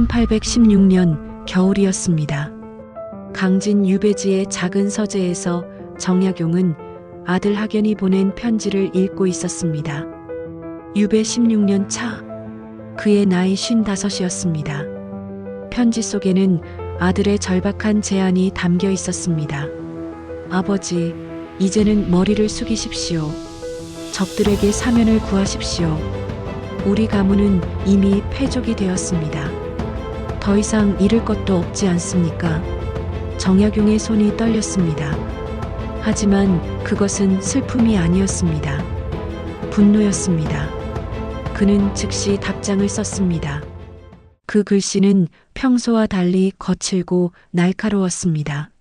1816년 겨울이었습니다. 강진 유배지의 작은 서재에서 정약용은 아들 학연이 보낸 편지를 읽고 있었습니다. 유배 16년 차, 그의 나이 55이었습니다. 편지 속에는 아들의 절박한 제안이 담겨 있었습니다. 아버지, 이제는 머리를 숙이십시오. 적들에게 사면을 구하십시오. 우리 가문은 이미 패족이 되었습니다. 더 이상 잃을 것도 없지 않습니까? 정약용의 손이 떨렸습니다. 하지만 그것은 슬픔이 아니었습니다. 분노였습니다. 그는 즉시 답장을 썼습니다. 그 글씨는 평소와 달리 거칠고 날카로웠습니다.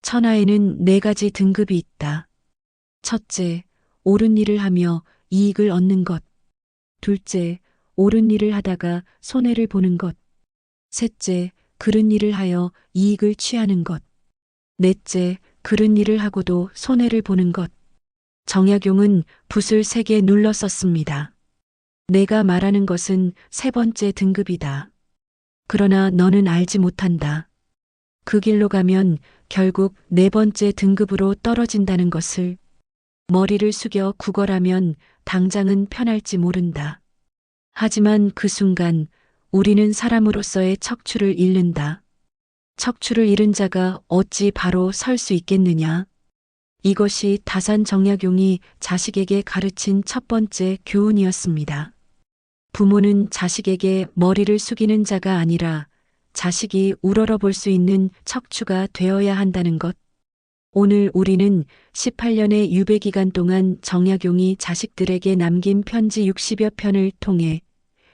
천하에는 4가지 등급이 있다. 첫째, 옳은 일을 하며 이익을 얻는 것. 둘째, 옳은 일을 하다가 손해를 보는 것. 셋째, 그른 일을 하여 이익을 취하는 것. 넷째, 그른 일을 하고도 손해를 보는 것. 정약용은 붓을 3개 눌러 썼습니다. 내가 말하는 것은 3번째 등급이다. 그러나 너는 알지 못한다. 그 길로 가면 결국 4번째 등급으로 떨어진다는 것을. 머리를 숙여 구걸하면 당장은 편할지 모른다. 하지만 그 순간 우리는 사람으로서의 척추를 잃는다. 척추를 잃은 자가 어찌 바로 설 수 있겠느냐. 이것이 다산 정약용이 자식에게 가르친 첫 번째 교훈이었습니다. 부모는 자식에게 머리를 숙이는 자가 아니라 자식이 우러러볼 수 있는 척추가 되어야 한다는 것. 오늘 우리는 18년의 유배 기간 동안 정약용이 자식들에게 남긴 편지 60여 편을 통해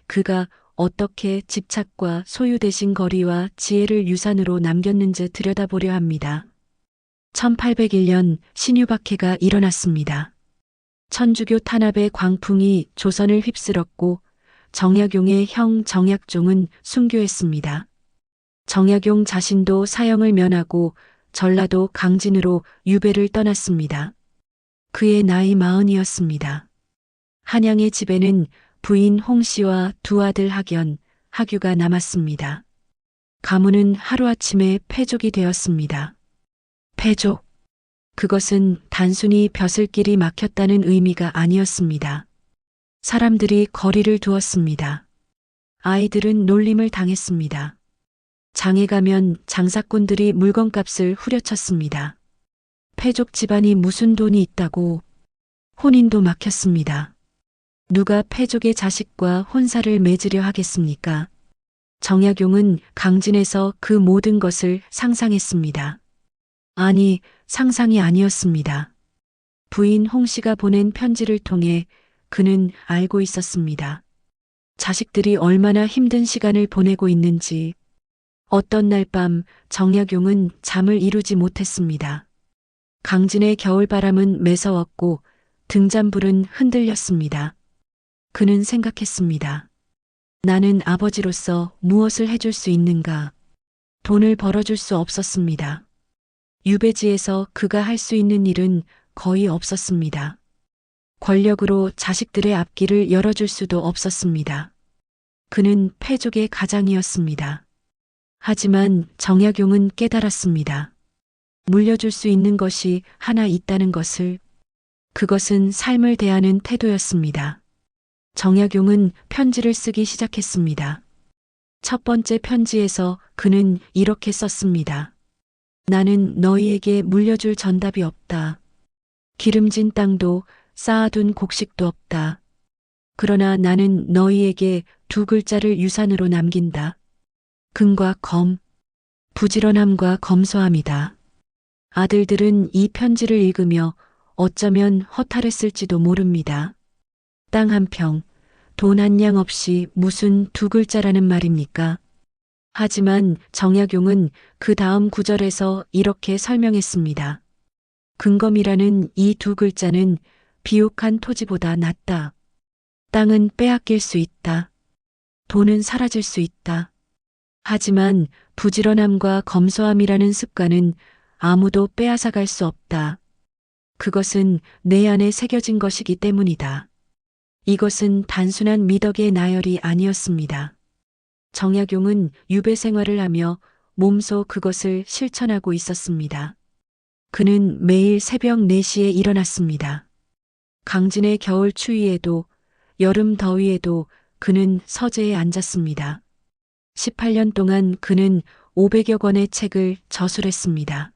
그가 어떻게 집착과 소유되신 거리와 지혜를 유산으로 남겼는지 들여다보려 합니다. 1801년 신유박해가 일어났습니다. 천주교 탄압의 광풍이 조선을 휩쓸었고 정약용의 형 정약종은 순교했습니다. 정약용 자신도 사형을 면하고 전라도 강진으로 유배를 떠났습니다. 그의 나이 40이었습니다. 한양의 집에는 부인 홍씨와 2 아들 학연, 학유가 남았습니다. 가문은 하루아침에 패족이 되었습니다. 패족. 그것은 단순히 벼슬길이 막혔다는 의미가 아니었습니다. 사람들이 거리를 두었습니다. 아이들은 놀림을 당했습니다. 장에 가면 장사꾼들이 물건값을 후려쳤습니다. 패족 집안이 무슨 돈이 있다고. 혼인도 막혔습니다. 누가 패족의 자식과 혼사를 맺으려 하겠습니까? 정약용은 강진에서 그 모든 것을 상상했습니다. 아니, 상상이 아니었습니다. 부인 홍씨가 보낸 편지를 통해 그는 알고 있었습니다. 자식들이 얼마나 힘든 시간을 보내고 있는지. 어떤 날 밤 정약용은 잠을 이루지 못했습니다. 강진의 겨울바람은 매서웠고 등잔불은 흔들렸습니다. 그는 생각했습니다. 나는 아버지로서 무엇을 해줄 수 있는가? 돈을 벌어줄 수 없었습니다. 유배지에서 그가 할 수 있는 일은 거의 없었습니다. 권력으로 자식들의 앞길을 열어줄 수도 없었습니다. 그는 패족의 가장이었습니다. 하지만 정약용은 깨달았습니다. 물려줄 수 있는 것이 하나 있다는 것을. 그것은 삶을 대하는 태도였습니다. 정약용은 편지를 쓰기 시작했습니다. 첫 번째 편지에서 그는 이렇게 썼습니다. 나는 너희에게 물려줄 전답이 없다. 기름진 땅도 쌓아둔 곡식도 없다. 그러나 나는 너희에게 2 글자를 유산으로 남긴다. 금과 검, 부지런함과 검소함이다. 아들들은 이 편지를 읽으며 어쩌면 허탈했을지도 모릅니다. 땅 1평, 돈 한 냥 없이 무슨 2 글자라는 말입니까? 하지만 정약용은 그 다음 구절에서 이렇게 설명했습니다. 근검이라는 이 2 글자는 비옥한 토지보다 낫다. 땅은 빼앗길 수 있다. 돈은 사라질 수 있다. 하지만 부지런함과 검소함이라는 습관은 아무도 빼앗아갈 수 없다. 그것은 내 안에 새겨진 것이기 때문이다. 이것은 단순한 미덕의 나열이 아니었습니다. 정약용은 유배 생활을 하며 몸소 그것을 실천하고 있었습니다. 그는 매일 새벽 4시에 일어났습니다. 강진의 겨울 추위에도 여름 더위에도 그는 서재에 앉았습니다. 18년 동안 그는 500여 권의 책을 저술했습니다.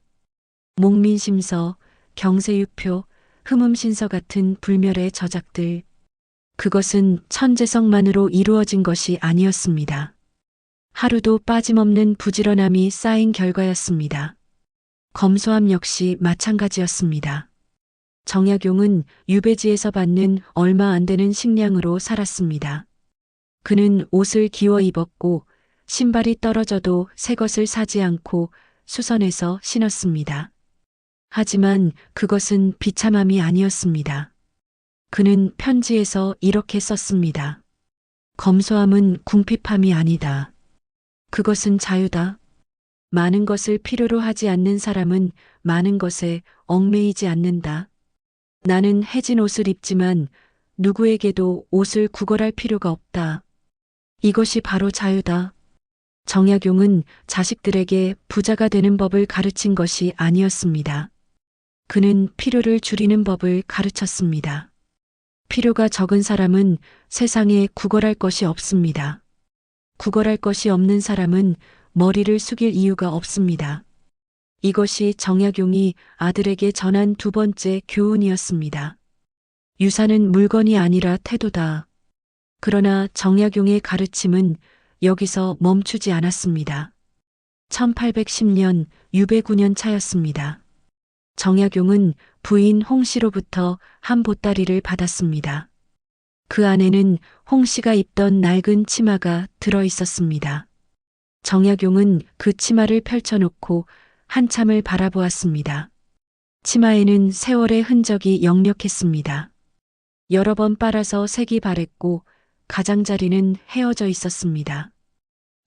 목민심서, 경세유표, 흠음신서 같은 불멸의 저작들. 그것은 천재성만으로 이루어진 것이 아니었습니다. 하루도 빠짐없는 부지런함이 쌓인 결과였습니다. 검소함 역시 마찬가지였습니다. 정약용은 유배지에서 받는 얼마 안 되는 식량으로 살았습니다. 그는 옷을 기워 입었고 신발이 떨어져도 새 것을 사지 않고 수선해서 신었습니다. 하지만 그것은 비참함이 아니었습니다. 그는 편지에서 이렇게 썼습니다. 검소함은 궁핍함이 아니다. 그것은 자유다. 많은 것을 필요로 하지 않는 사람은 많은 것에 얽매이지 않는다. 나는 해진 옷을 입지만 누구에게도 옷을 구걸할 필요가 없다. 이것이 바로 자유다. 정약용은 자식들에게 부자가 되는 법을 가르친 것이 아니었습니다. 그는 필요를 줄이는 법을 가르쳤습니다. 필요가 적은 사람은 세상에 구걸할 것이 없습니다. 구걸할 것이 없는 사람은 머리를 숙일 이유가 없습니다. 이것이 정약용이 아들에게 전한 두 번째 교훈이었습니다. 유산은 물건이 아니라 태도다. 그러나 정약용의 가르침은 여기서 멈추지 않았습니다. 1810년 유배 9년 차였습니다. 정약용은 부인 홍씨로부터 한 보따리를 받았습니다. 그 안에는 홍씨가 입던 낡은 치마가 들어 있었습니다. 정약용은 그 치마를 펼쳐놓고 한참을 바라보았습니다. 치마에는 세월의 흔적이 역력했습니다. 여러 번 빨아서 색이 바랬고 가장자리는 헤어져 있었습니다.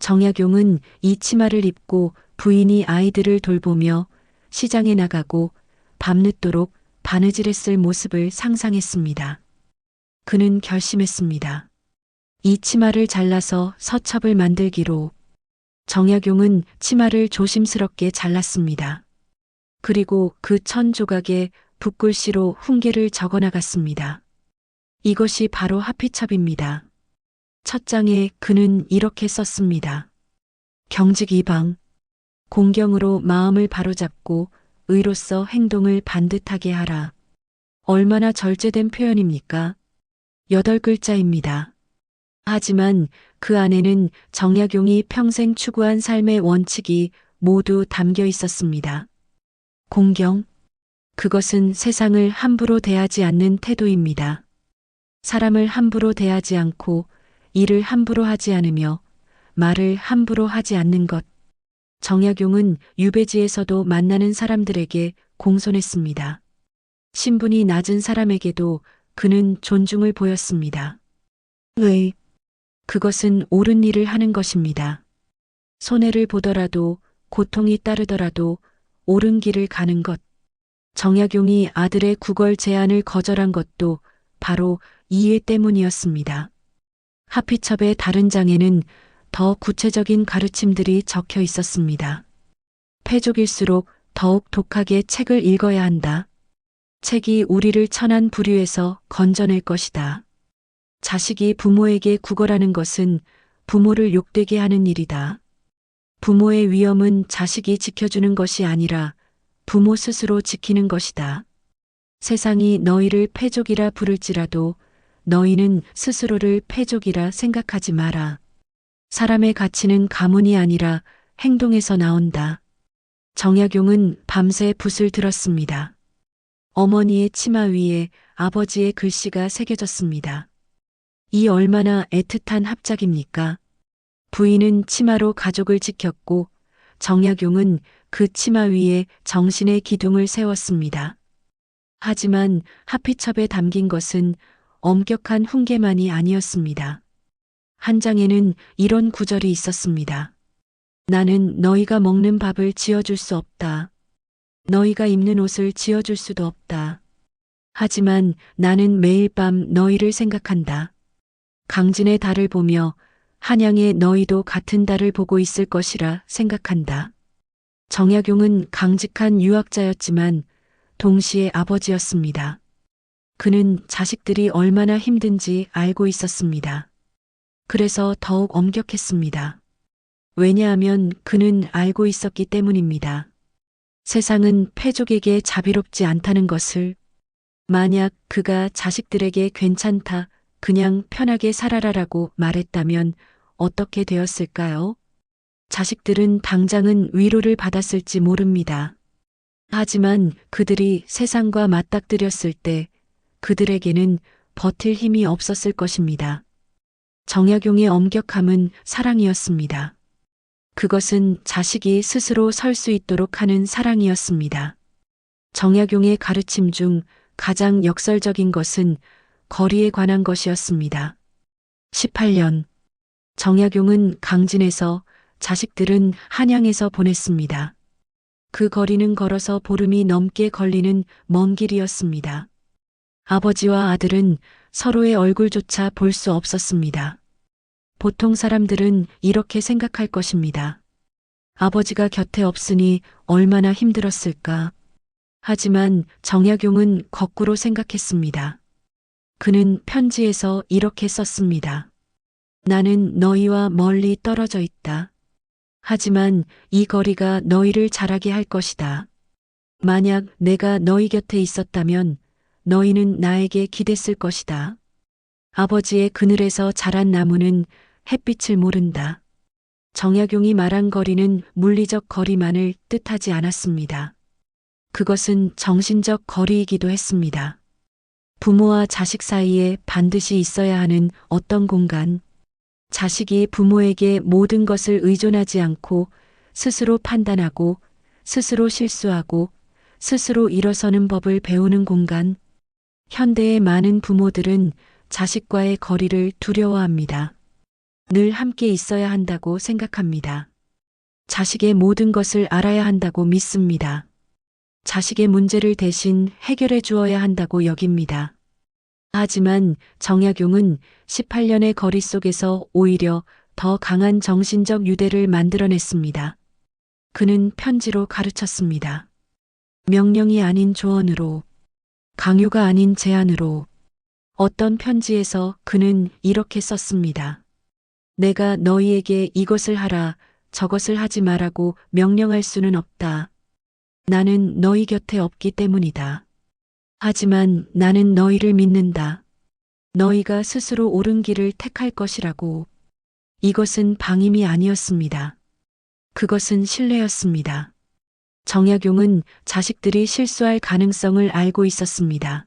정약용은 이 치마를 입고 부인이 아이들을 돌보며 시장에 나가고 밤늦도록 바느질했을 모습을 상상했습니다. 그는 결심했습니다. 이 치마를 잘라서 서첩을 만들기로. 정약용은 치마를 조심스럽게 잘랐습니다. 그리고 그 1000조각에 붓글씨로 훈계를 적어나갔습니다. 이것이 바로 하피첩입니다. 첫 장에 그는 이렇게 썼습니다. 경직 이방. 공경으로 마음을 바로잡고 의로서 행동을 반듯하게 하라. 얼마나 절제된 표현입니까? 8글자입니다. 하지만 그 안에는 정약용이 평생 추구한 삶의 원칙이 모두 담겨 있었습니다. 공경. 그것은 세상을 함부로 대하지 않는 태도입니다. 사람을 함부로 대하지 않고 일을 함부로 하지 않으며 말을 함부로 하지 않는 것. 정약용은 유배지에서도 만나는 사람들에게 공손했습니다. 신분이 낮은 사람에게도 그는 존중을 보였습니다. 왜? 그것은 옳은 일을 하는 것입니다. 손해를 보더라도 고통이 따르더라도 옳은 길을 가는 것. 정약용이 아들의 구걸 제안을 거절한 것도 바로 이해 때문이었습니다. 하피첩의 다른 장에는 더 구체적인 가르침들이 적혀 있었습니다. 패족일수록 더욱 독하게 책을 읽어야 한다. 책이 우리를 천한 부류에서 건져낼 것이다. 자식이 부모에게 구걸하는 것은 부모를 욕되게 하는 일이다. 부모의 위엄은 자식이 지켜주는 것이 아니라 부모 스스로 지키는 것이다. 세상이 너희를 패족이라 부를지라도 너희는 스스로를 패족이라 생각하지 마라. 사람의 가치는 가문이 아니라 행동에서 나온다. 정약용은 밤새 붓을 들었습니다. 어머니의 치마 위에 아버지의 글씨가 새겨졌습니다. 이 얼마나 애틋한 합작입니까? 부인은 치마로 가족을 지켰고 정약용은 그 치마 위에 정신의 기둥을 세웠습니다. 하지만 하피첩에 담긴 것은 엄격한 훈계만이 아니었습니다. 한 장에는 이런 구절이 있었습니다. 나는 너희가 먹는 밥을 지어줄 수 없다. 너희가 입는 옷을 지어줄 수도 없다. 하지만 나는 매일 밤 너희를 생각한다. 강진의 달을 보며 한양의 너희도 같은 달을 보고 있을 것이라 생각한다. 정약용은 강직한 유학자였지만 동시에 아버지였습니다. 그는 자식들이 얼마나 힘든지 알고 있었습니다. 그래서 더욱 엄격했습니다. 왜냐하면 그는 알고 있었기 때문입니다. 세상은 패족에게 자비롭지 않다는 것을. 만약 그가 자식들에게 괜찮다, 그냥 편하게 살아라라고 말했다면 어떻게 되었을까요? 자식들은 당장은 위로를 받았을지 모릅니다. 하지만 그들이 세상과 맞닥뜨렸을 때 그들에게는 버틸 힘이 없었을 것입니다. 정약용의 엄격함은 사랑이었습니다. 그것은 자식이 스스로 설 수 있도록 하는 사랑이었습니다. 정약용의 가르침 중 가장 역설적인 것은 거리에 관한 것이었습니다. 18년. 정약용은 강진에서, 자식들은 한양에서 보냈습니다. 그 거리는 걸어서 보름이 넘게 걸리는 먼 길이었습니다. 아버지와 아들은 서로의 얼굴조차 볼 수 없었습니다. 보통 사람들은 이렇게 생각할 것입니다. 아버지가 곁에 없으니 얼마나 힘들었을까. 하지만 정약용은 거꾸로 생각했습니다. 그는 편지에서 이렇게 썼습니다. 나는 너희와 멀리 떨어져 있다. 하지만 이 거리가 너희를 자라게 할 것이다. 만약 내가 너희 곁에 있었다면 너희는 나에게 기댔을 것이다. 아버지의 그늘에서 자란 나무는 햇빛을 모른다. 정약용이 말한 거리는 물리적 거리만을 뜻하지 않았습니다. 그것은 정신적 거리이기도 했습니다. 부모와 자식 사이에 반드시 있어야 하는 어떤 공간, 자식이 부모에게 모든 것을 의존하지 않고 스스로 판단하고 스스로 실수하고 스스로 일어서는 법을 배우는 공간. 현대의 많은 부모들은 자식과의 거리를 두려워합니다. 늘 함께 있어야 한다고 생각합니다. 자식의 모든 것을 알아야 한다고 믿습니다. 자식의 문제를 대신 해결해 주어야 한다고 여깁니다. 하지만 정약용은 18년의 거리 속에서 오히려 더 강한 정신적 유대를 만들어냈습니다. 그는 편지로 가르쳤습니다. 명령이 아닌 조언으로, 강요가 아닌 제안으로. 어떤 편지에서 그는 이렇게 썼습니다. 내가 너희에게 이것을 하라, 저것을 하지 말라고 명령할 수는 없다. 나는 너희 곁에 없기 때문이다. 하지만 나는 너희를 믿는다. 너희가 스스로 옳은 길을 택할 것이라고. 이것은 방임이 아니었습니다. 그것은 신뢰였습니다. 정약용은 자식들이 실수할 가능성을 알고 있었습니다.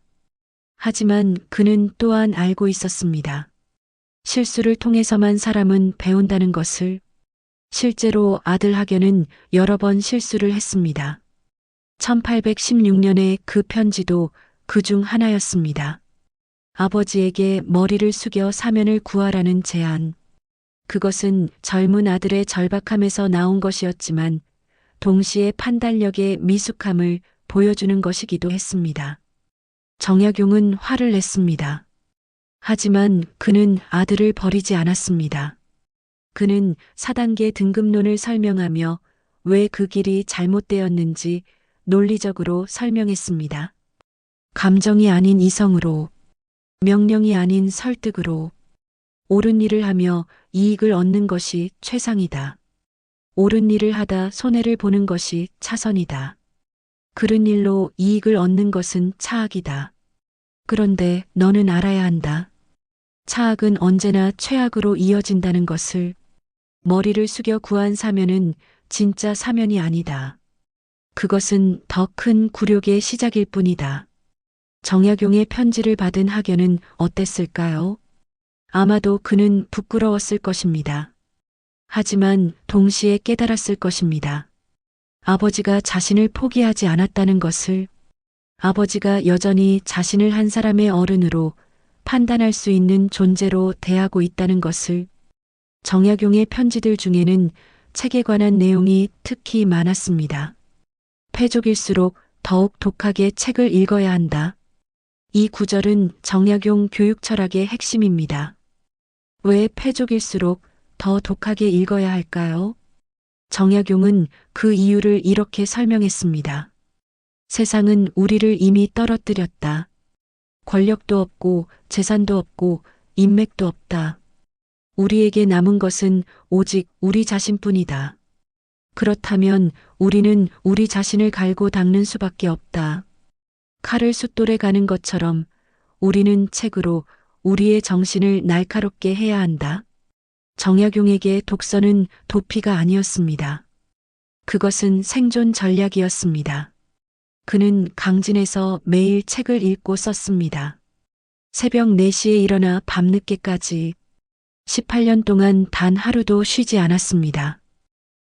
하지만 그는 또한 알고 있었습니다. 실수를 통해서만 사람은 배운다는 것을. 실제로 아들 학연은 여러 번 실수를 했습니다. 1816년의 그 편지도 그 중 하나였습니다. 아버지에게 머리를 숙여 사면을 구하라는 제안. 그것은 젊은 아들의 절박함에서 나온 것이었지만 동시에 판단력의 미숙함을 보여주는 것이기도 했습니다. 정약용은 화를 냈습니다. 하지만 그는 아들을 버리지 않았습니다. 그는 4단계 등급론을 설명하며 왜 그 길이 잘못되었는지 논리적으로 설명했습니다. 감정이 아닌 이성으로, 명령이 아닌 설득으로. 옳은 일을 하며 이익을 얻는 것이 최상이다. 옳은 일을 하다 손해를 보는 것이 차선이다. 그른 일로 이익을 얻는 것은 차악이다. 그런데 너는 알아야 한다. 차악은 언제나 최악으로 이어진다는 것을. 머리를 숙여 구한 사면은 진짜 사면이 아니다. 그것은 더 큰 굴욕의 시작일 뿐이다. 정약용의 편지를 받은 학연은 어땠을까요? 아마도 그는 부끄러웠을 것입니다. 하지만 동시에 깨달았을 것입니다. 아버지가 자신을 포기하지 않았다는 것을. 아버지가 여전히 자신을 한 사람의 어른으로 판단할 수 있는 존재로 대하고 있다는 것을. 정약용의 편지들 중에는 책에 관한 내용이 특히 많았습니다. 패족일수록 더욱 독하게 책을 읽어야 한다. 이 구절은 정약용 교육 철학의 핵심입니다. 왜 패족일수록 더 독하게 읽어야 할까요? 정약용은 그 이유를 이렇게 설명했습니다. 세상은 우리를 이미 떨어뜨렸다. 권력도 없고 재산도 없고 인맥도 없다. 우리에게 남은 것은 오직 우리 자신뿐이다. 그렇다면 우리는 우리 자신을 갈고 닦는 수밖에 없다. 칼을 숫돌에 가는 것처럼 우리는 책으로 우리의 정신을 날카롭게 해야 한다. 정약용에게 독서는 도피가 아니었습니다. 그것은 생존 전략이었습니다. 그는 강진에서 매일 책을 읽고 썼습니다. 새벽 4시에 일어나 밤늦게까지 18년 동안 단 하루도 쉬지 않았습니다.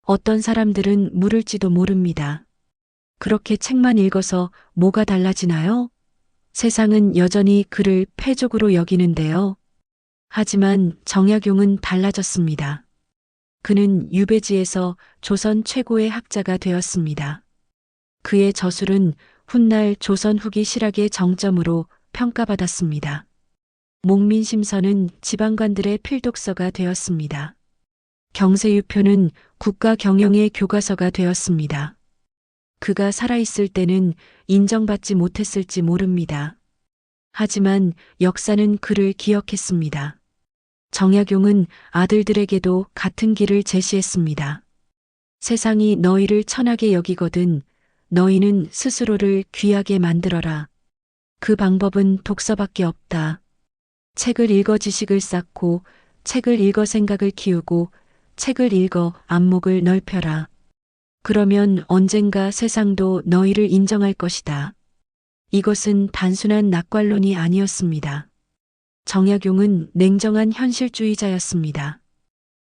어떤 사람들은 물을지도 모릅니다. 그렇게 책만 읽어서 뭐가 달라지나요? 세상은 여전히 그를 패족으로 여기는데요. 하지만 정약용은 달라졌습니다. 그는 유배지에서 조선 최고의 학자가 되었습니다. 그의 저술은 훗날 조선 후기 실학의 정점으로 평가받았습니다. 목민심서는 지방관들의 필독서가 되었습니다. 경세유표는 국가 경영의 교과서가 되었습니다. 그가 살아있을 때는 인정받지 못했을지 모릅니다. 하지만 역사는 그를 기억했습니다. 정약용은 아들들에게도 같은 길을 제시했습니다. 세상이 너희를 천하게 여기거든 너희는 스스로를 귀하게 만들어라. 그 방법은 독서밖에 없다. 책을 읽어 지식을 쌓고 책을 읽어 생각을 키우고 책을 읽어 안목을 넓혀라. 그러면 언젠가 세상도 너희를 인정할 것이다. 이것은 단순한 낙관론이 아니었습니다. 정약용은 냉정한 현실주의자였습니다.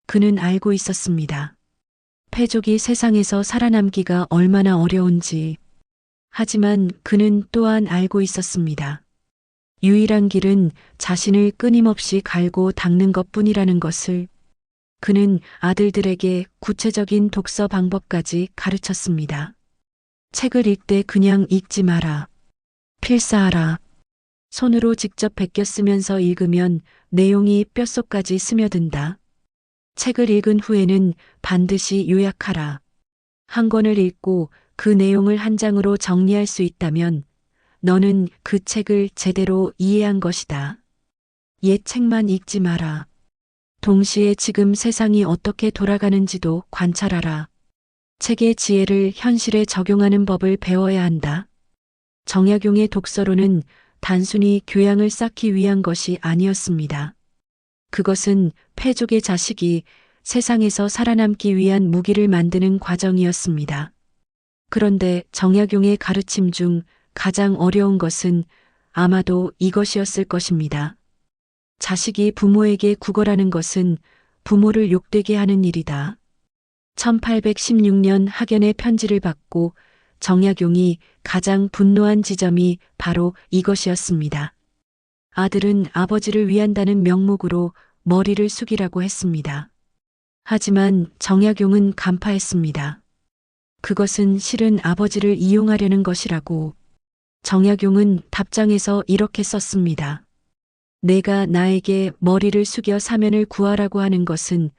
그는 알고 있었습니다. 패족이 세상에서 살아남기가 얼마나 어려운지. 하지만 그는 또한 알고 있었습니다. 유일한 길은 자신을 끊임없이 갈고 닦는 것뿐이라는 것을. 그는 아들들에게 구체적인 독서 방법까지 가르쳤습니다. 책을 읽되 그냥 읽지 마라. 필사하라. 손으로 직접 베껴 쓰면서 읽으면 내용이 뼛속까지 스며든다. 책을 읽은 후에는 반드시 요약하라. 한 권을 읽고 그 내용을 한 장으로 정리할 수 있다면 너는 그 책을 제대로 이해한 것이다. 옛 책만 읽지 마라. 동시에 지금 세상이 어떻게 돌아가는지도 관찰하라. 책의 지혜를 현실에 적용하는 법을 배워야 한다. 정약용의 독서로는 단순히 교양을 쌓기 위한 것이 아니었습니다. 그것은 패족의 자식이 세상에서 살아남기 위한 무기를 만드는 과정이었습니다. 그런데 정약용의 가르침 중 가장 어려운 것은 아마도 이것이었을 것입니다. 자식이 부모에게 구걸하는 것은 부모를 욕되게 하는 일이다. 1816년 학연의 편지를 받고 정약용이 가장 분노한 지점이 바로 이것이었습니다. 아들은 아버지를 위한다는 명목으로 머리를 숙이라고 했습니다. 하지만 정약용은 간파했습니다. 그것은 실은 아버지를 이용하려는 것이라고. 정약용은 답장에서 이렇게 썼습니다. 내가 나에게 머리를 숙여 사면을 구하라고 하는 것은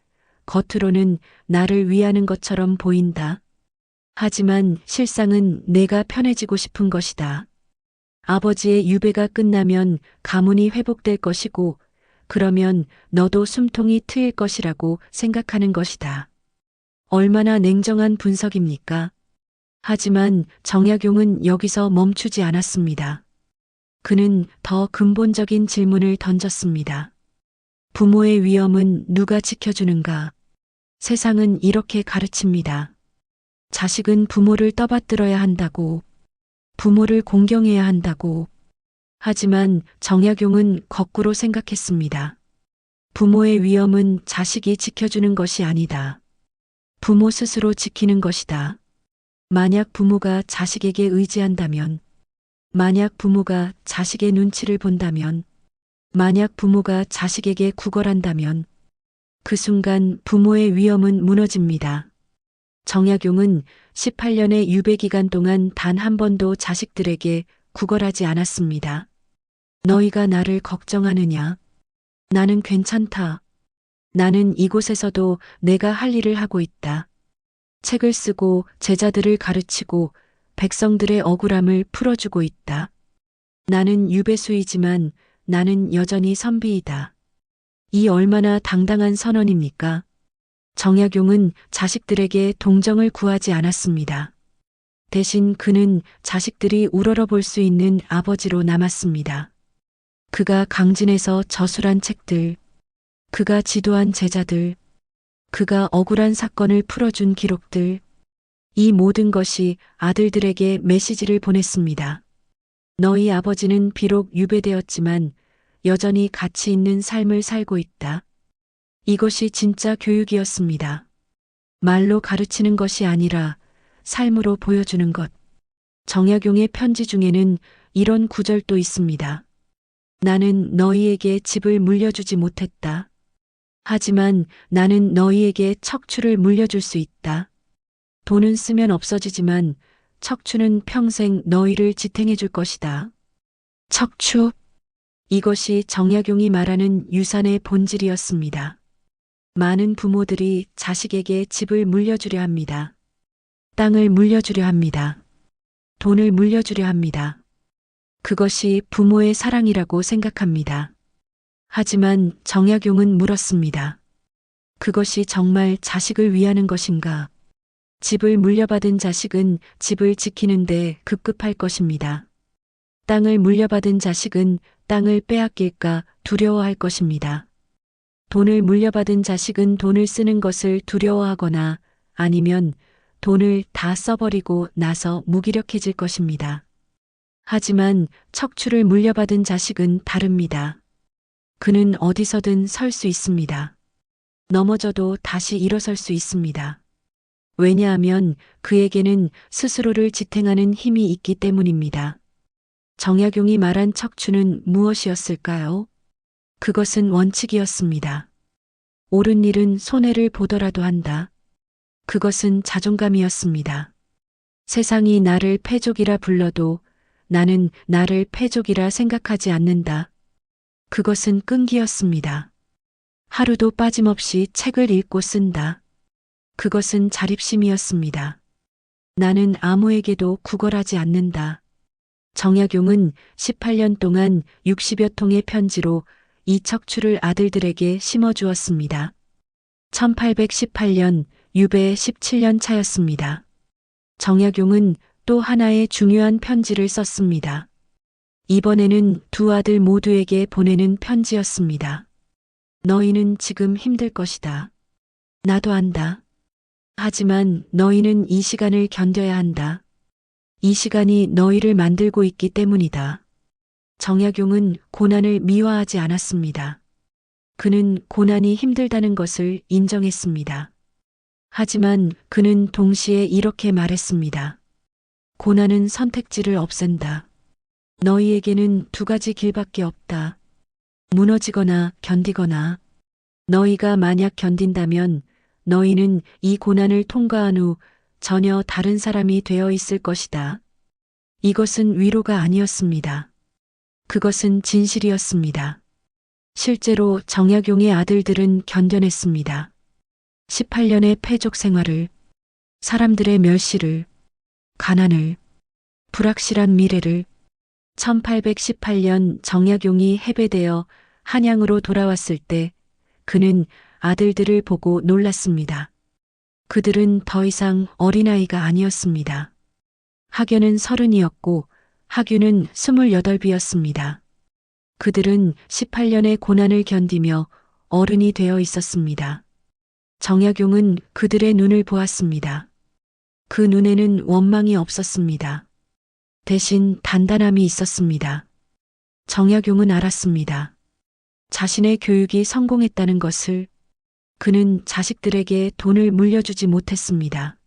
겉으로는 나를 위하는 것처럼 보인다. 하지만 실상은 내가 편해지고 싶은 것이다. 아버지의 유배가 끝나면 가문이 회복될 것이고 그러면 너도 숨통이 트일 것이라고 생각하는 것이다. 얼마나 냉정한 분석입니까? 하지만 정약용은 여기서 멈추지 않았습니다. 그는 더 근본적인 질문을 던졌습니다. 부모의 위엄은 누가 지켜주는가? 세상은 이렇게 가르칩니다. 자식은 부모를 떠받들어야 한다고, 부모를 공경해야 한다고. 하지만 정약용은 거꾸로 생각했습니다. 부모의 위엄은 자식이 지켜주는 것이 아니다. 부모 스스로 지키는 것이다. 만약 부모가 자식에게 의지한다면, 만약 부모가 자식의 눈치를 본다면, 만약 부모가 자식에게 구걸한다면, 그 순간 부모의 위엄은 무너집니다. 정약용은 18년의 유배 기간 동안 단 한 번도 자식들에게 구걸하지 않았습니다. 너희가 나를 걱정하느냐? 나는 괜찮다. 나는 이곳에서도 내가 할 일을 하고 있다. 책을 쓰고 제자들을 가르치고 백성들의 억울함을 풀어주고 있다. 나는 유배수이지만 나는 여전히 선비이다. 이 얼마나 당당한 선언입니까? 정약용은 자식들에게 동정을 구하지 않았습니다. 대신 그는 자식들이 우러러 볼 수 있는 아버지로 남았습니다. 그가 강진에서 저술한 책들, 그가 지도한 제자들, 그가 억울한 사건을 풀어준 기록들, 이 모든 것이 아들들에게 메시지를 보냈습니다. 너희 아버지는 비록 유배되었지만 여전히 가치 있는 삶을 살고 있다. 이것이 진짜 교육이었습니다. 말로 가르치는 것이 아니라 삶으로 보여주는 것. 정약용의 편지 중에는 이런 구절도 있습니다. 나는 너희에게 집을 물려주지 못했다. 하지만 나는 너희에게 척추를 물려줄 수 있다. 돈은 쓰면 없어지지만 척추는 평생 너희를 지탱해 줄 것이다. 척추. 이것이 정약용이 말하는 유산의 본질이었습니다. 많은 부모들이 자식에게 집을 물려주려 합니다. 땅을 물려주려 합니다. 돈을 물려주려 합니다. 그것이 부모의 사랑이라고 생각합니다. 하지만 정약용은 물었습니다. 그것이 정말 자식을 위하는 것인가? 집을 물려받은 자식은 집을 지키는데 급급할 것입니다. 땅을 물려받은 자식은 땅을 빼앗길까 두려워할 것입니다. 돈을 물려받은 자식은 돈을 쓰는 것을 두려워하거나 아니면 돈을 다 써버리고 나서 무기력해질 것입니다. 하지만 척추를 물려받은 자식은 다릅니다. 그는 어디서든 설 수 있습니다. 넘어져도 다시 일어설 수 있습니다. 왜냐하면 그에게는 스스로를 지탱하는 힘이 있기 때문입니다. 정약용이 말한 척추는 무엇이었을까요? 그것은 원칙이었습니다. 옳은 일은 손해를 보더라도 한다. 그것은 자존감이었습니다. 세상이 나를 패족이라 불러도 나는 나를 패족이라 생각하지 않는다. 그것은 끈기였습니다. 하루도 빠짐없이 책을 읽고 쓴다. 그것은 자립심이었습니다. 나는 아무에게도 구걸하지 않는다. 정약용은 18년 동안 60여 통의 편지로 이 척추를 아들들에게 심어주었습니다. 1818년 유배 17년 차였습니다. 정약용은 또 하나의 중요한 편지를 썼습니다. 이번에는 두 아들 모두에게 보내는 편지였습니다. 너희는 지금 힘들 것이다. 나도 안다. 하지만 너희는 이 시간을 견뎌야 한다. 이 시간이 너희를 만들고 있기 때문이다. 정약용은 고난을 미화하지 않았습니다. 그는 고난이 힘들다는 것을 인정했습니다. 하지만 그는 동시에 이렇게 말했습니다. 고난은 선택지를 없앤다. 너희에게는 두 가지 길밖에 없다. 무너지거나 견디거나. 너희가 만약 견딘다면 너희는 이 고난을 통과한 후 전혀 다른 사람이 되어 있을 것이다. 이것은 위로가 아니었습니다. 그것은 진실이었습니다. 실제로 정약용의 아들들은 견뎌냈습니다. 18년의 패족 생활을, 사람들의 멸시를, 가난을, 불확실한 미래를. 1818년 정약용이 해배되어 한양으로 돌아왔을 때 그는 아들들을 보고 놀랐습니다. 그들은 더 이상 어린아이가 아니었습니다. 학연은 30이었고 학유는 28이었습니다. 그들은 18년의 고난을 견디며 어른이 되어 있었습니다. 정약용은 그들의 눈을 보았습니다. 그 눈에는 원망이 없었습니다. 대신 단단함이 있었습니다. 정약용은 알았습니다. 자신의 교육이 성공했다는 것을. 그는 자식들에게 돈을 물려주지 못했습니다.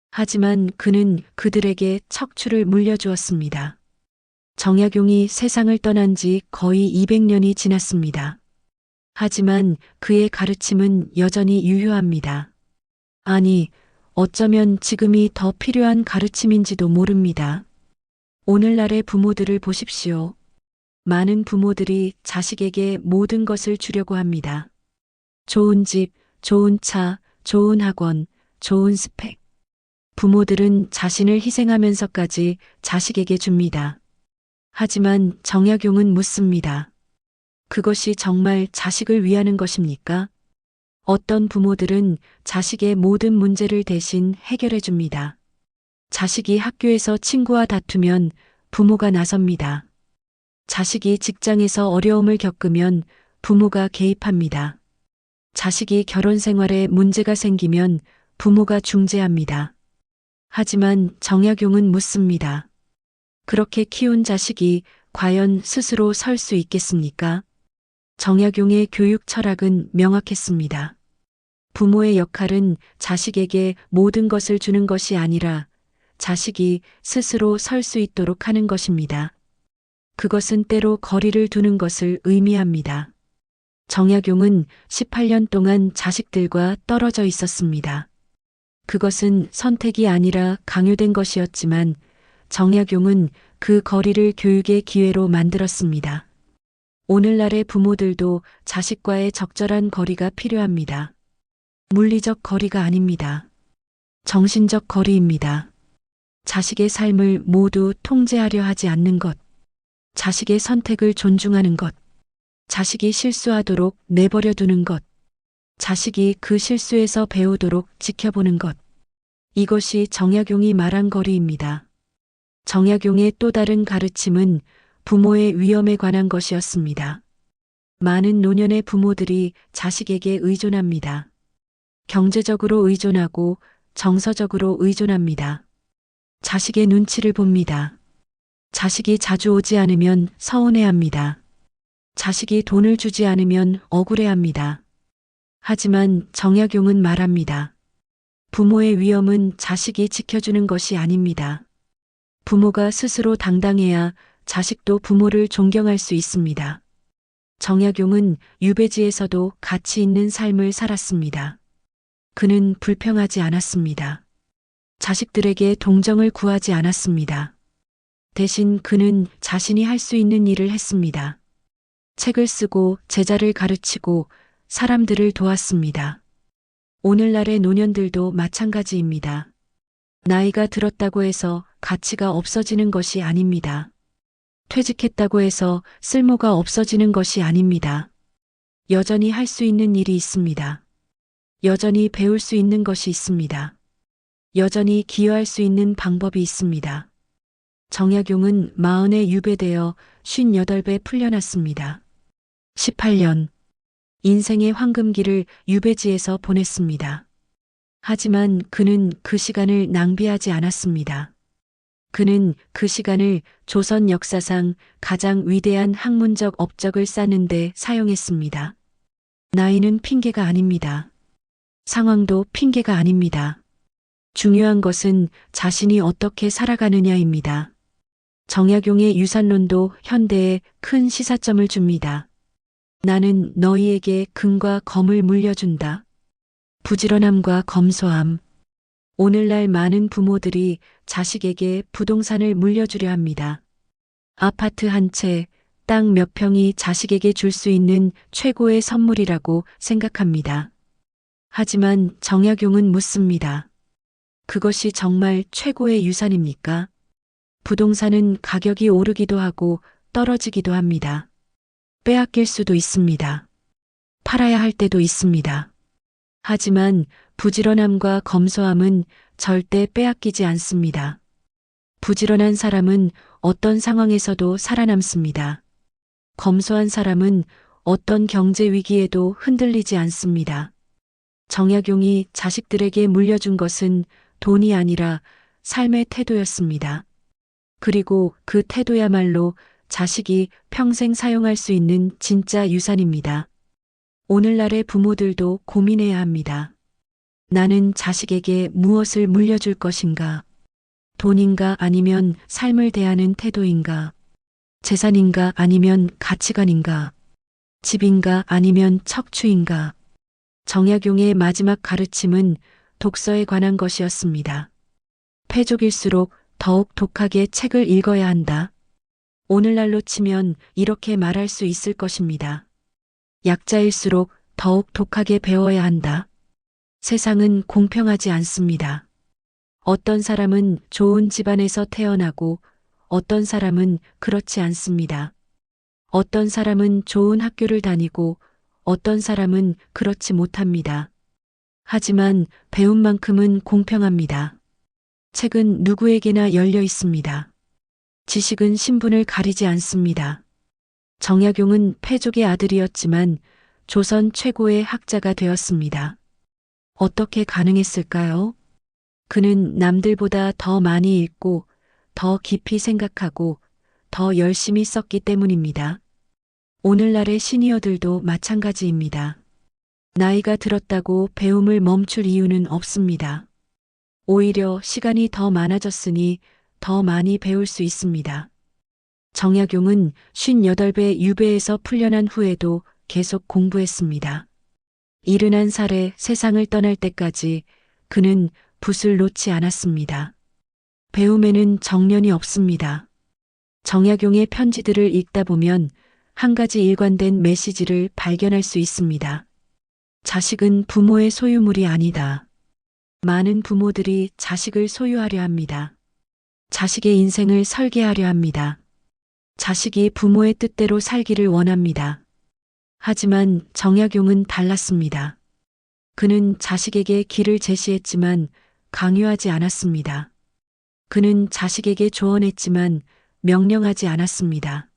하지만 그는 그들에게 척추를 물려주었습니다. 정약용이 세상을 떠난 지 거의 200년이 지났습니다. 하지만 그의 가르침은 여전히 유효합니다. 아니, 어쩌면 지금이 더 필요한 가르침인지도 모릅니다. 오늘날의 부모들을 보십시오. 많은 부모들이 자식에게 모든 것을 주려고 합니다. 좋은 집, 좋은 차, 좋은 학원, 좋은 스펙. 부모들은 자신을 희생하면서까지 자식에게 줍니다. 하지만 정약용은 묻습니다. 그것이 정말 자식을 위하는 것입니까? 어떤 부모들은 자식의 모든 문제를 대신 해결해 줍니다. 자식이 학교에서 친구와 다투면 부모가 나섭니다. 자식이 직장에서 어려움을 겪으면 부모가 개입합니다. 자식이 결혼 생활에 문제가 생기면 부모가 중재합니다. 하지만 정약용은 묻습니다. 그렇게 키운 자식이 과연 스스로 설 수 있겠습니까? 정약용의 교육 철학은 명확했습니다. 부모의 역할은 자식에게 모든 것을 주는 것이 아니라 자식이 스스로 설 수 있도록 하는 것입니다. 그것은 때로 거리를 두는 것을 의미합니다. 정약용은 18년 동안 자식들과 떨어져 있었습니다. 그것은 선택이 아니라 강요된 것이었지만 정약용은 그 거리를 교육의 기회로 만들었습니다. 오늘날의 부모들도 자식과의 적절한 거리가 필요합니다. 물리적 거리가 아닙니다. 정신적 거리입니다. 자식의 삶을 모두 통제하려 하지 않는 것, 자식의 선택을 존중하는 것, 자식이 실수하도록 내버려 두는 것, 자식이 그 실수에서 배우도록 지켜보는 것. 이것이 정약용이 말한 거리입니다. 정약용의 또 다른 가르침은 부모의 위험에 관한 것이었습니다. 많은 노년의 부모들이 자식에게 의존합니다. 경제적으로 의존하고 정서적으로 의존합니다. 자식의 눈치를 봅니다. 자식이 자주 오지 않으면 서운해합니다. 자식이 돈을 주지 않으면 억울해합니다. 하지만 정약용은 말합니다. 부모의 위험은 자식이 지켜주는 것이 아닙니다. 부모가 스스로 당당해야 자식도 부모를 존경할 수 있습니다. 정약용은 유배지에서도 가치 있는 삶을 살았습니다. 그는 불평하지 않았습니다. 자식들에게 동정을 구하지 않았습니다. 대신 그는 자신이 할 수 있는 일을 했습니다. 책을 쓰고 제자를 가르치고 사람들을 도왔습니다. 오늘날의 노년들도 마찬가지입니다. 나이가 들었다고 해서 가치가 없어지는 것이 아닙니다. 퇴직했다고 해서 쓸모가 없어지는 것이 아닙니다. 여전히 할 수 있는 일이 있습니다. 여전히 배울 수 있는 것이 있습니다. 여전히 기여할 수 있는 방법이 있습니다. 정약용은 40에 유배되어 58배 풀려났습니다. 18년. 인생의 황금기를 유배지에서 보냈습니다. 하지만 그는 그 시간을 낭비하지 않았습니다. 그는 그 시간을 조선 역사상 가장 위대한 학문적 업적을 쌓는 데 사용했습니다. 나이는 핑계가 아닙니다. 상황도 핑계가 아닙니다. 중요한 것은 자신이 어떻게 살아가느냐입니다. 정약용의 유산론도 현대에 큰 시사점을 줍니다. 나는 너희에게 금과 검을 물려준다. 부지런함과 검소함. 오늘날 많은 부모들이 자식에게 부동산을 물려주려 합니다. 아파트 한 채, 땅 몇 평이 자식에게 줄 수 있는 최고의 선물이라고 생각합니다. 하지만 정약용은 묻습니다. 그것이 정말 최고의 유산입니까? 부동산은 가격이 오르기도 하고 떨어지기도 합니다. 빼앗길 수도 있습니다. 팔아야 할 때도 있습니다. 하지만 부지런함과 검소함은 절대 빼앗기지 않습니다. 부지런한 사람은 어떤 상황에서도 살아남습니다. 검소한 사람은 어떤 경제 위기에도 흔들리지 않습니다. 정약용이 자식들에게 물려준 것은 돈이 아니라 삶의 태도였습니다. 그리고 그 태도야말로 자식이 평생 사용할 수 있는 진짜 유산입니다. 오늘날의 부모들도 고민해야 합니다. 나는 자식에게 무엇을 물려줄 것인가? 돈인가 아니면 삶을 대하는 태도인가? 재산인가 아니면 가치관인가? 집인가 아니면 척추인가? 정약용의 마지막 가르침은 독서에 관한 것이었습니다. 패족일수록 더욱 독하게 책을 읽어야 한다. 오늘날로 치면 이렇게 말할 수 있을 것입니다. 약자일수록 더욱 독하게 배워야 한다. 세상은 공평하지 않습니다. 어떤 사람은 좋은 집안에서 태어나고 어떤 사람은 그렇지 않습니다. 어떤 사람은 좋은 학교를 다니고 어떤 사람은 그렇지 못합니다. 하지만 배움만큼은 공평합니다. 책은 누구에게나 열려 있습니다. 지식은 신분을 가리지 않습니다. 정약용은 패족의 아들이었지만 조선 최고의 학자가 되었습니다. 어떻게 가능했을까요? 그는 남들보다 더 많이 읽고 더 깊이 생각하고 더 열심히 썼기 때문입니다. 오늘날의 시니어들도 마찬가지입니다. 나이가 들었다고 배움을 멈출 이유는 없습니다. 오히려 시간이 더 많아졌으니 더 많이 배울 수 있습니다. 정약용은 58배 유배에서 풀려난 후에도 계속 공부했습니다. 71살에 세상을 떠날 때까지 그는 붓을 놓지 않았습니다. 배움에는 정년이 없습니다. 정약용의 편지들을 읽다 보면 한 가지 일관된 메시지를 발견할 수 있습니다. 자식은 부모의 소유물이 아니다. 많은 부모들이 자식을 소유하려 합니다. 자식의 인생을 설계하려 합니다. 자식이 부모의 뜻대로 살기를 원합니다. 하지만 정약용은 달랐습니다. 그는 자식에게 길을 제시했지만 강요하지 않았습니다. 그는 자식에게 조언했지만 명령하지 않았습니다.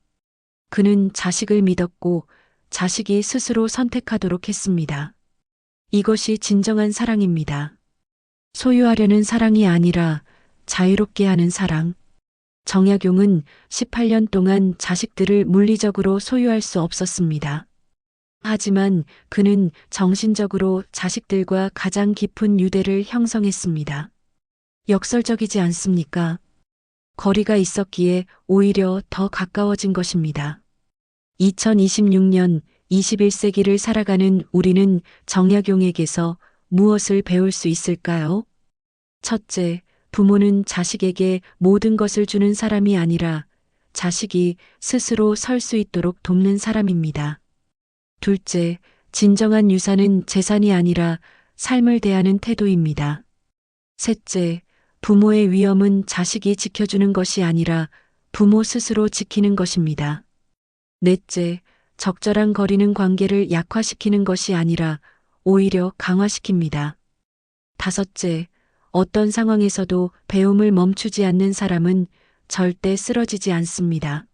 그는 자식을 믿었고 자식이 스스로 선택하도록 했습니다. 이것이 진정한 사랑입니다. 소유하려는 사랑이 아니라 자유롭게 하는 사랑. 정약용은 18년 동안 자식들을 물리적으로 소유할 수 없었습니다. 하지만 그는 정신적으로 자식들과 가장 깊은 유대를 형성했습니다. 역설적이지 않습니까? 거리가 있었기에 오히려 더 가까워진 것입니다. 2026년 21세기를 살아가는 우리는 정약용에게서 무엇을 배울 수 있을까요? 첫째, 부모는 자식에게 모든 것을 주는 사람이 아니라 자식이 스스로 설 수 있도록 돕는 사람입니다. 둘째, 진정한 유산은 재산이 아니라 삶을 대하는 태도입니다. 셋째, 부모의 위엄은 자식이 지켜주는 것이 아니라 부모 스스로 지키는 것입니다. 넷째, 적절한 거리는 관계를 약화시키는 것이 아니라 오히려 강화시킵니다. 다섯째, 어떤 상황에서도 배움을 멈추지 않는 사람은 절대 쓰러지지 않습니다.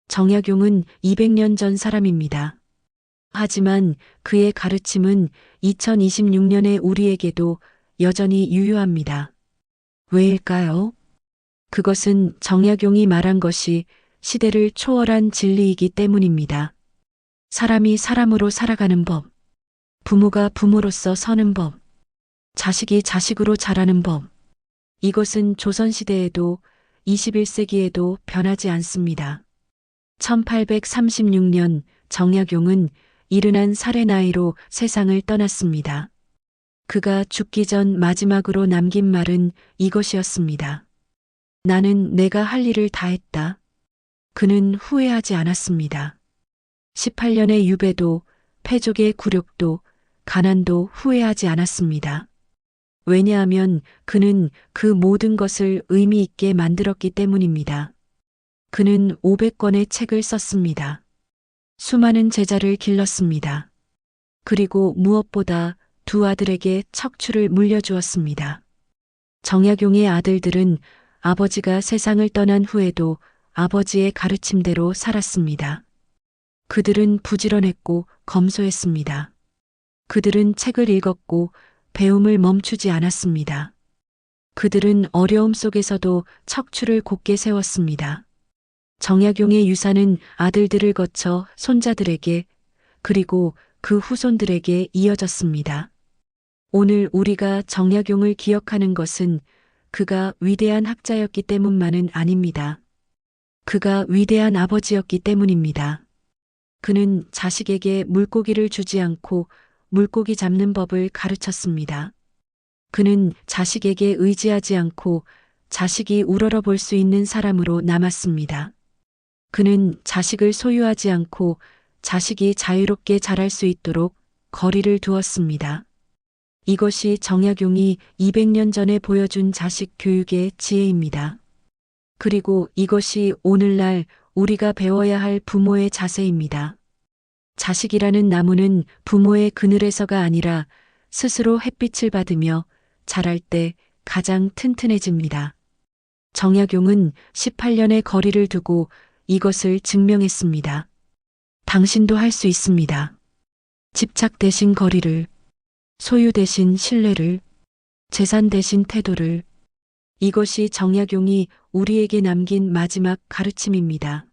정약용은 200년 전 사람입니다. 하지만 그의 가르침은 2026년의 우리에게도 여전히 유효합니다. 왜일까요? 그것은 정약용이 말한 것이 시대를 초월한 진리이기 때문입니다. 사람이 사람으로 살아가는 법, 부모가 부모로서 서는 법, 자식이 자식으로 자라는 법. 이것은 조선시대에도 21세기에도 변하지 않습니다. 1836년 정약용은 71살의 나이로 세상을 떠났습니다. 그가 죽기 전 마지막으로 남긴 말은 이것이었습니다. 나는 내가 할 일을 다 했다. 그는 후회하지 않았습니다. 18년의 유배도, 패족의 굴욕도, 가난도 후회하지 않았습니다. 왜냐하면 그는 그 모든 것을 의미 있게 만들었기 때문입니다. 그는 500권의 책을 썼습니다. 수많은 제자를 길렀습니다. 그리고 무엇보다 두 아들에게 척추를 물려주었습니다. 정약용의 아들들은 아버지가 세상을 떠난 후에도 아버지의 가르침대로 살았습니다. 그들은 부지런했고 검소했습니다. 그들은 책을 읽었고 배움을 멈추지 않았습니다. 그들은 어려움 속에서도 척추를 곧게 세웠습니다. 정약용의 유산은 아들들을 거쳐 손자들에게 그리고 그 후손들에게 이어졌습니다. 오늘 우리가 정약용을 기억하는 것은 그가 위대한 학자였기 때문만은 아닙니다. 그가 위대한 아버지였기 때문입니다. 그는 자식에게 물고기를 주지 않고 물고기 잡는 법을 가르쳤습니다. 그는 자식에게 의지하지 않고 자식이 우러러 볼 수 있는 사람으로 남았습니다. 그는 자식을 소유하지 않고 자식이 자유롭게 자랄 수 있도록 거리를 두었습니다. 이것이 정약용이 200년 전에 보여준 자식 교육의 지혜입니다. 그리고 이것이 오늘날 우리가 배워야 할 부모의 자세입니다. 자식이라는 나무는 부모의 그늘에서가 아니라 스스로 햇빛을 받으며 자랄 때 가장 튼튼해집니다. 정약용은 18년의 거리를 두고 이것을 증명했습니다. 당신도 할 수 있습니다. 집착 대신 거리를, 소유 대신 신뢰를, 재산 대신 태도를. 이것이 정약용이 우리에게 남긴 마지막 가르침입니다.